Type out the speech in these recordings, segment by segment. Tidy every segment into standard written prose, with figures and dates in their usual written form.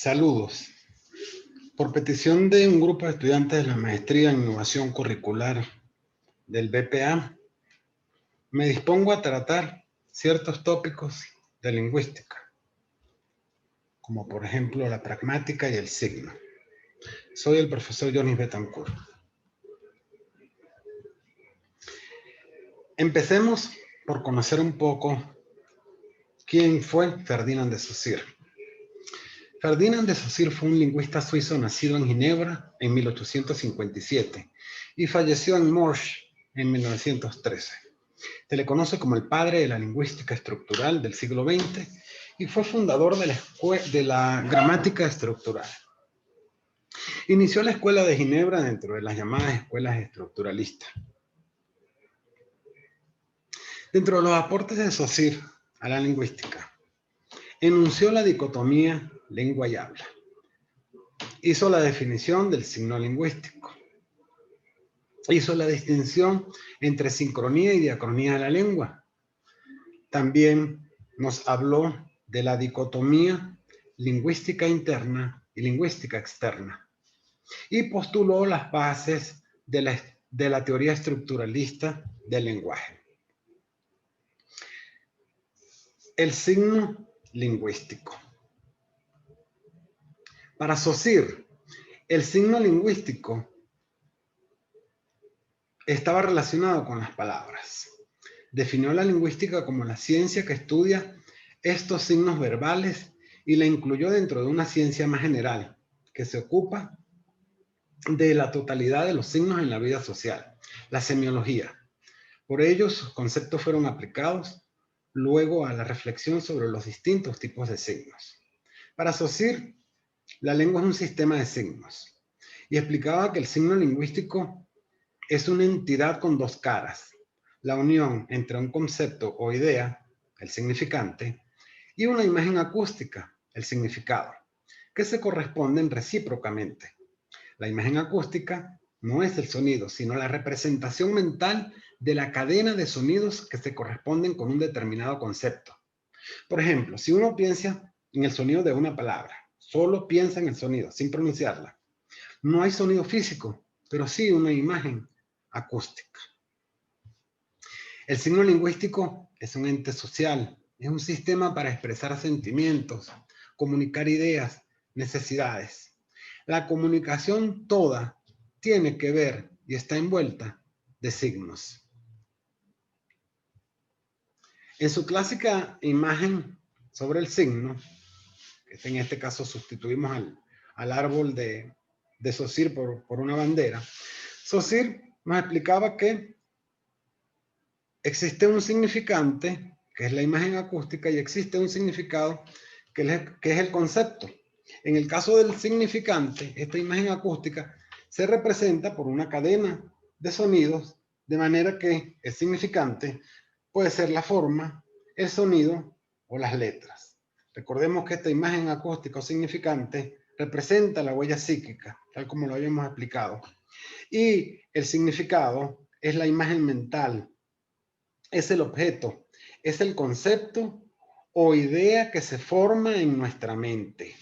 Saludos. Por petición de un grupo de estudiantes de la Maestría en Innovación Curricular del BPA, me dispongo a tratar ciertos tópicos de lingüística, como por ejemplo la pragmática y el signo. Soy el profesor Johnny Betancourt. Empecemos por conocer un poco quién fue Ferdinand de Saussure. Ferdinand de Saussure fue un lingüista suizo nacido en Ginebra en 1857 y falleció en Morges en 1913. Se le conoce como el padre de la lingüística estructural del siglo XX y fue fundador de la gramática estructural. Inició la escuela de Ginebra dentro de las llamadas escuelas estructuralistas. Dentro de los aportes de Saussure a la lingüística, enunció la dicotomía lengua y habla. Hizo la definición del signo lingüístico. Hizo la distinción entre sincronía y diacronía de la lengua. También nos habló de la dicotomía lingüística interna y lingüística externa. Y postuló las bases de la teoría estructuralista del lenguaje. El signo lingüístico. Para Saussure, el signo lingüístico estaba relacionado con las palabras. Definió la lingüística como la ciencia que estudia estos signos verbales y la incluyó dentro de una ciencia más general que se ocupa de la totalidad de los signos en la vida social, la semiología. Por ello, sus conceptos fueron aplicados luego a la reflexión sobre los distintos tipos de signos. Para Saussure, la lengua es un sistema de signos y explicaba que el signo lingüístico es una entidad con dos caras, la unión entre un concepto o idea, el significante, y una imagen acústica, el significado, que se corresponden recíprocamente. La imagen acústica no es el sonido, sino la representación mental de la cadena de sonidos que se corresponden con un determinado concepto. Por ejemplo, si uno piensa en el sonido de una palabra, solo piensa en el sonido, sin pronunciarla, no hay sonido físico, pero sí una imagen acústica. El signo lingüístico es un ente social, es un sistema para expresar sentimientos, comunicar ideas, necesidades. La comunicación toda tiene que ver y está envuelta de signos. En su clásica imagen sobre el signo, que en este caso sustituimos al árbol de Saussure por una bandera, Saussure nos explicaba que existe un significante, que es la imagen acústica, y existe un significado, que es el concepto. En el caso del significante, esta imagen acústica se representa por una cadena de sonidos, de manera que el significante puede ser la forma, el sonido o las letras. Recordemos que esta imagen acústica o significante representa la huella psíquica, tal como lo habíamos explicado. Y el significado es la imagen mental, es el objeto, es el concepto o idea que se forma en nuestra mente.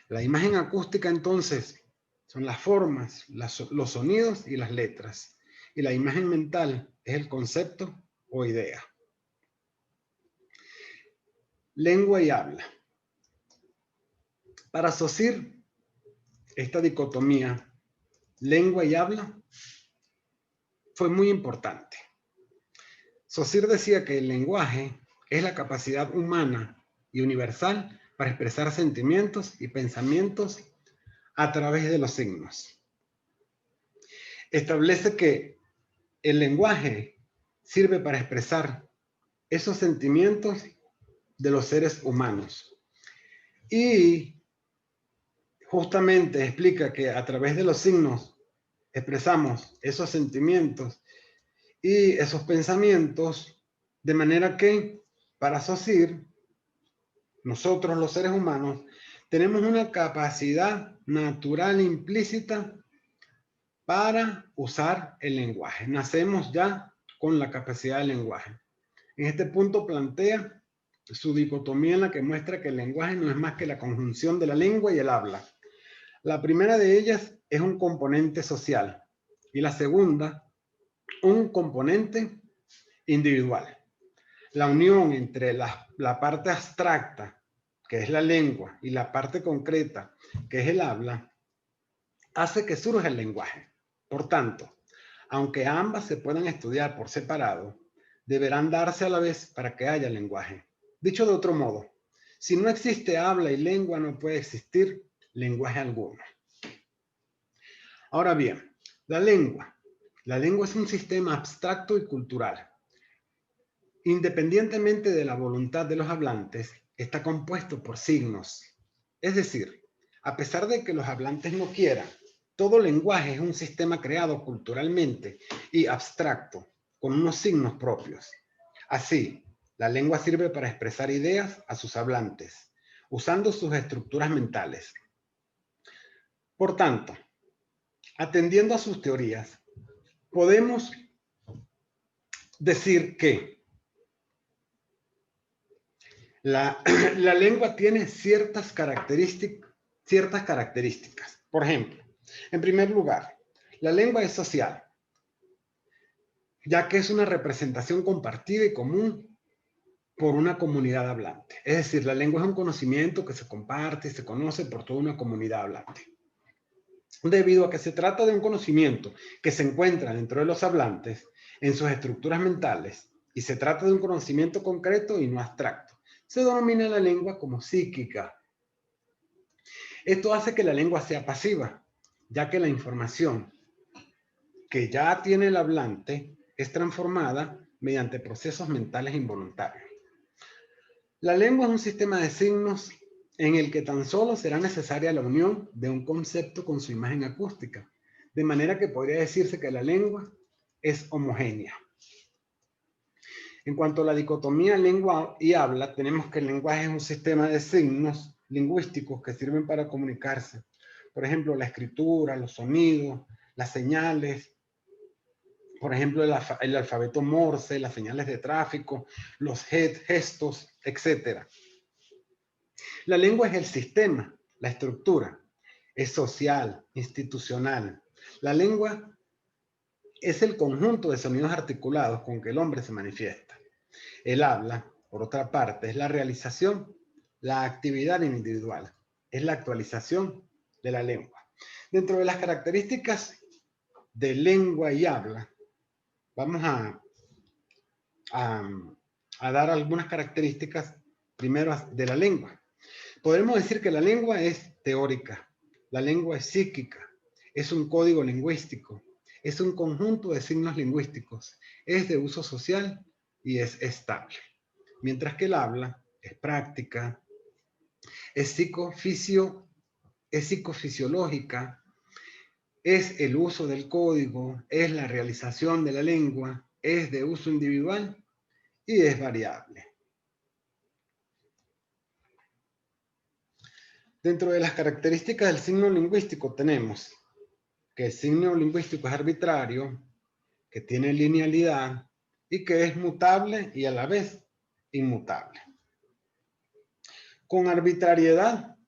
La imagen acústica entonces son las formas, los sonidos y las letras. Y la imagen mental es el concepto o idea. Lengua y habla. Para Saussure, esta dicotomía, lengua y habla, fue muy importante. Saussure decía que el lenguaje es la capacidad humana y universal para expresar sentimientos y pensamientos a través de los signos. Establece que el lenguaje sirve para expresar esos sentimientos de los seres humanos. Y justamente explica que a través de los signos expresamos esos sentimientos y esos pensamientos, de manera que para Saussure, nosotros los seres humanos tenemos una capacidad natural implícita para usar el lenguaje. Nacemos ya con la capacidad del lenguaje. En este punto plantea su dicotomía en la que muestra que el lenguaje no es más que la conjunción de la lengua y el habla. La primera de ellas es un componente social y la segunda, un componente individual. La unión entre la parte abstracta, que es la lengua, y la parte concreta, que es el habla, hace que surja el lenguaje. Por tanto, aunque ambas se puedan estudiar por separado, deberán darse a la vez para que haya lenguaje. Dicho de otro modo, si no existe habla y lengua, no puede existir lenguaje alguno. Ahora bien, la lengua. La lengua es un sistema abstracto y cultural. Independientemente de la voluntad de los hablantes, está compuesto por signos. Es decir, a pesar de que los hablantes no quieran, todo lenguaje es un sistema creado culturalmente y abstracto, con unos signos propios. Así, la lengua sirve para expresar ideas a sus hablantes, usando sus estructuras mentales. Por tanto, atendiendo a sus teorías, podemos decir que la lengua tiene ciertas características. Por ejemplo, en primer lugar, la lengua es social, ya que es una representación compartida y común por una comunidad hablante. Es decir, la lengua es un conocimiento que se comparte y se conoce por toda una comunidad hablante. Debido a que se trata de un conocimiento que se encuentra dentro de los hablantes, en sus estructuras mentales, y se trata de un conocimiento concreto y no abstracto, se denomina la lengua como psíquica. Esto hace que la lengua sea pasiva, ya que la información que ya tiene el hablante es transformada mediante procesos mentales involuntarios. La lengua es un sistema de signos en el que tan solo será necesaria la unión de un concepto con su imagen acústica, de manera que podría decirse que la lengua es homogénea. En cuanto a la dicotomía lengua y habla, tenemos que el lenguaje es un sistema de signos lingüísticos que sirven para comunicarse. Por ejemplo, la escritura, los sonidos, las señales, por ejemplo, el alfabeto Morse, las señales de tráfico, los gestos, etc. La lengua es el sistema, la estructura, es social, institucional. La lengua es el conjunto de sonidos articulados con que el hombre se manifiesta. El habla, por otra parte, es la realización, la actividad individual, es la actualización de la lengua. Dentro de las características de lengua y habla, vamos a dar algunas características primero de la lengua. Podremos decir que la lengua es teórica, la lengua es psíquica, es un código lingüístico, es un conjunto de signos lingüísticos, es de uso social y es estable. Mientras que el habla es práctica, es psicofisiológica, es el uso del código, es la realización de la lengua, es de uso individual y es variable. Dentro de las características del signo lingüístico tenemos que el signo lingüístico es arbitrario, que tiene linealidad y que es mutable y a la vez inmutable. Con arbitrariedad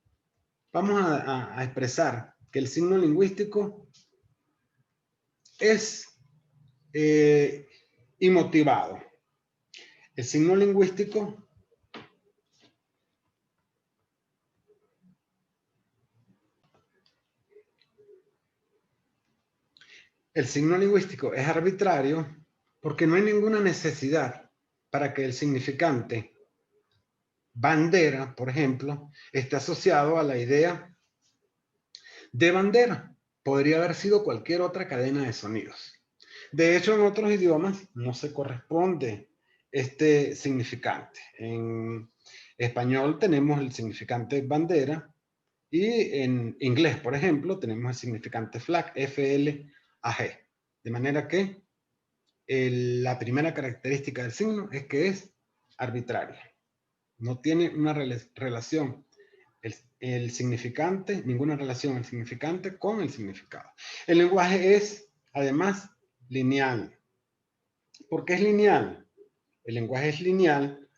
vamos a expresar que el signo lingüístico es inmotivado. El signo lingüístico es arbitrario porque no hay ninguna necesidad para que el significante bandera, por ejemplo, esté asociado a la idea de bandera. Podría haber sido cualquier otra cadena de sonidos. De hecho, en otros idiomas no se corresponde este significante. En español tenemos el significante bandera y en inglés, por ejemplo, tenemos el significante flag, F-L-A-G. De manera que la primera característica del signo es que es arbitrario. No tiene una relación el significante, ninguna relación el significante con el significado. El lenguaje es, además, lineal. ¿Por qué es lineal? El lenguaje es lineal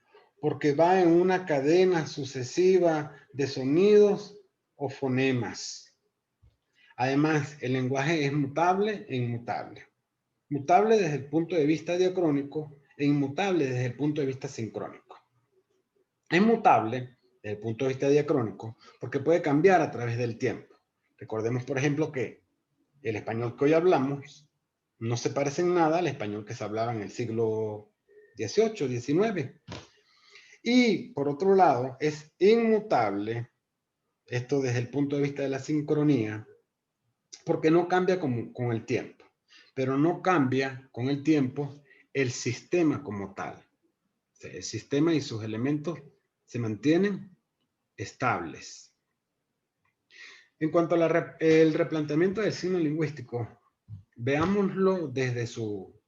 porque va en una cadena sucesiva de sonidos o fonemas. Además, el lenguaje es mutable e inmutable. Mutable desde el punto de vista diacrónico e inmutable desde el punto de vista sincrónico. Es mutable desde el punto de vista diacrónico porque puede cambiar a través del tiempo. Recordemos, por ejemplo, que el español que hoy hablamos no se parece en nada al español que se hablaba en el siglo XVIII, XIX. Y por otro lado, es inmutable, esto desde el punto de vista de la sincronía, porque no cambia con el tiempo, pero no cambia con el tiempo el sistema como tal. O sea, el sistema y sus elementos se mantienen estables. En cuanto al replanteamiento del signo lingüístico, veámoslo desde su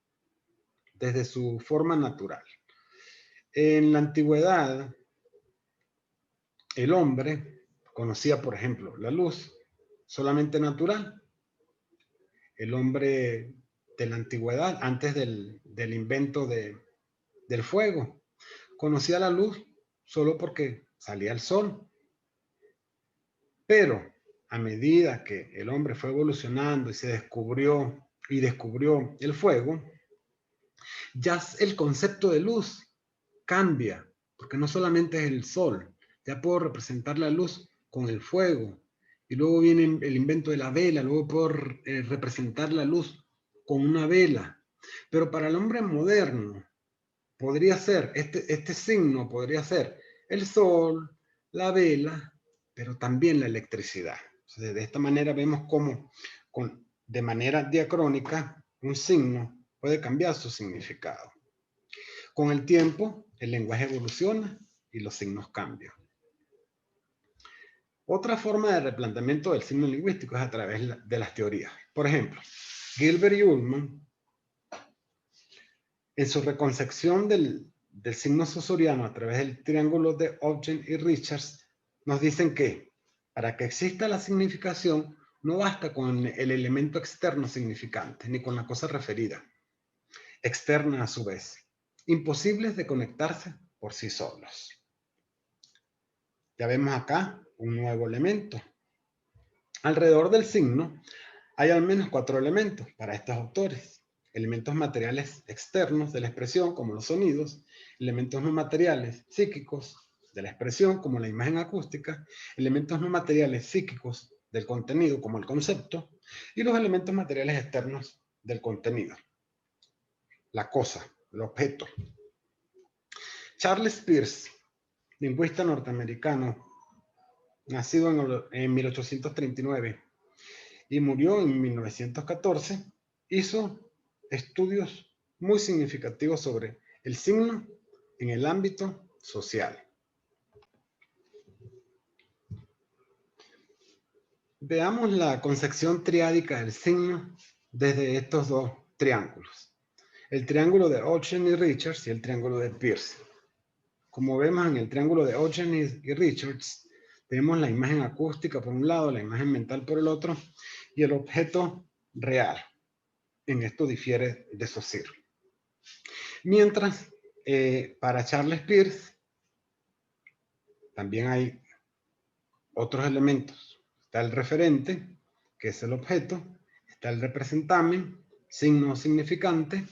forma natural. En la antigüedad, el hombre conocía, por ejemplo, la luz solamente natural. El hombre de la antigüedad, antes del invento del fuego, conocía la luz solo porque salía el sol. Pero a medida que el hombre fue evolucionando y descubrió el fuego, ya el concepto de luz cambia, porque no solamente es el sol, ya puedo representar la luz con el fuego, y luego viene el invento de la vela, luego puedo representar la luz con una vela. Pero para el hombre moderno, podría ser, este signo podría ser el sol, la vela, pero también la electricidad. Entonces, de esta manera vemos cómo, de manera diacrónica, un signo puede cambiar su significado. Con el tiempo, el lenguaje evoluciona y los signos cambian. Otra forma de replanteamiento del signo lingüístico es a través de las teorías. Por ejemplo, Gilbert y Ullmann, en su reconcepción del signo susuriano a través del triángulo de Ogden y Richards, nos dicen que para que exista la significación, no basta con el elemento externo significante, ni con la cosa referida, externa a su vez, imposibles de conectarse por sí solos. Ya vemos acá un nuevo elemento. Alrededor del signo hay al menos 4 elementos para estos autores. Elementos materiales externos de la expresión, como los sonidos, elementos no materiales psíquicos de la expresión, como la imagen acústica, elementos no materiales psíquicos del contenido, como el concepto, y los elementos materiales externos del contenido, la cosa, el objeto. Charles Peirce, lingüista norteamericano, nacido en 1839 y murió en 1914, hizo estudios muy significativos sobre el signo en el ámbito social. Veamos la concepción triádica del signo desde estos dos triángulos. El triángulo de Ogden y Richards y el triángulo de Peirce. Como vemos en el triángulo de Ogden y Richards, tenemos la imagen acústica por un lado, la imagen mental por el otro, y el objeto real. En esto difiere de Saussure. Mientras, para Charles Peirce, también hay otros elementos. Está el referente, que es el objeto, está el representamen, signo significante,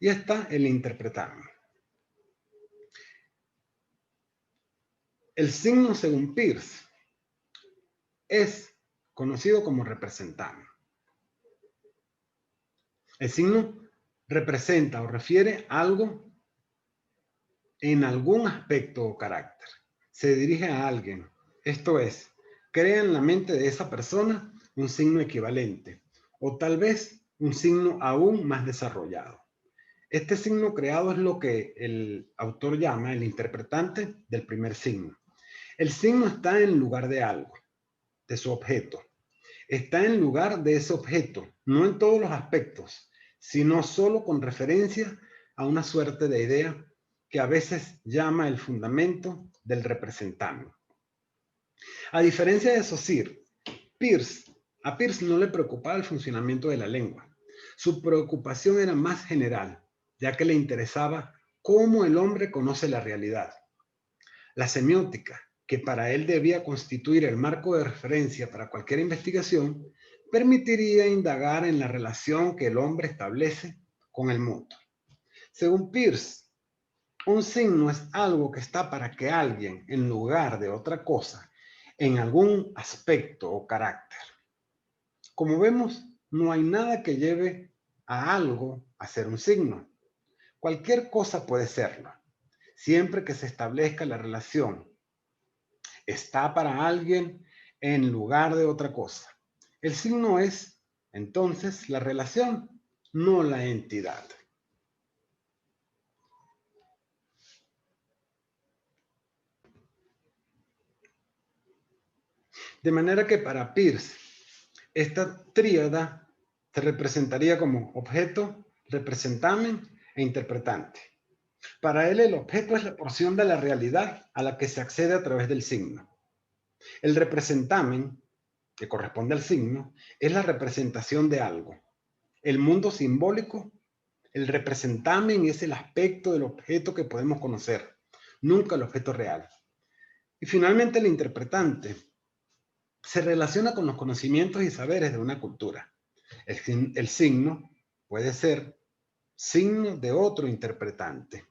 y está el interpretamen. El signo, según Peirce, es conocido como representamen. El signo representa o refiere algo en algún aspecto o carácter. Se dirige a alguien. Esto es, crea en la mente de esa persona un signo equivalente o tal vez un signo aún más desarrollado. Este signo creado es lo que el autor llama el interpretante del primer signo. El signo está en lugar de algo, de su objeto. Está en lugar de ese objeto, no en todos los aspectos, sino solo con referencia a una suerte de idea que a veces llama el fundamento del representante. A diferencia de Saussure, a Peirce no le preocupaba el funcionamiento de la lengua. Su preocupación era más general, ya que le interesaba cómo el hombre conoce la realidad. La semiótica, que para él debía constituir el marco de referencia para cualquier investigación, permitiría indagar en la relación que el hombre establece con el mundo. Según Peirce, un signo es algo que está para que alguien, en lugar de otra cosa, en algún aspecto o carácter. Como vemos, no hay nada que lleve a algo a ser un signo. Cualquier cosa puede serlo, siempre que se establezca la relación. Está para alguien en lugar de otra cosa. El signo es, entonces, la relación, no la entidad. De manera que para Peirce, esta tríada se representaría como objeto, representamen e interpretante. Para él, el objeto es la porción de la realidad a la que se accede a través del signo. El representamen, que corresponde al signo, es la representación de algo. El mundo simbólico, el representamen es el aspecto del objeto que podemos conocer, nunca el objeto real. Y finalmente el interpretante se relaciona con los conocimientos y saberes de una cultura. El signo puede ser signo de otro interpretante.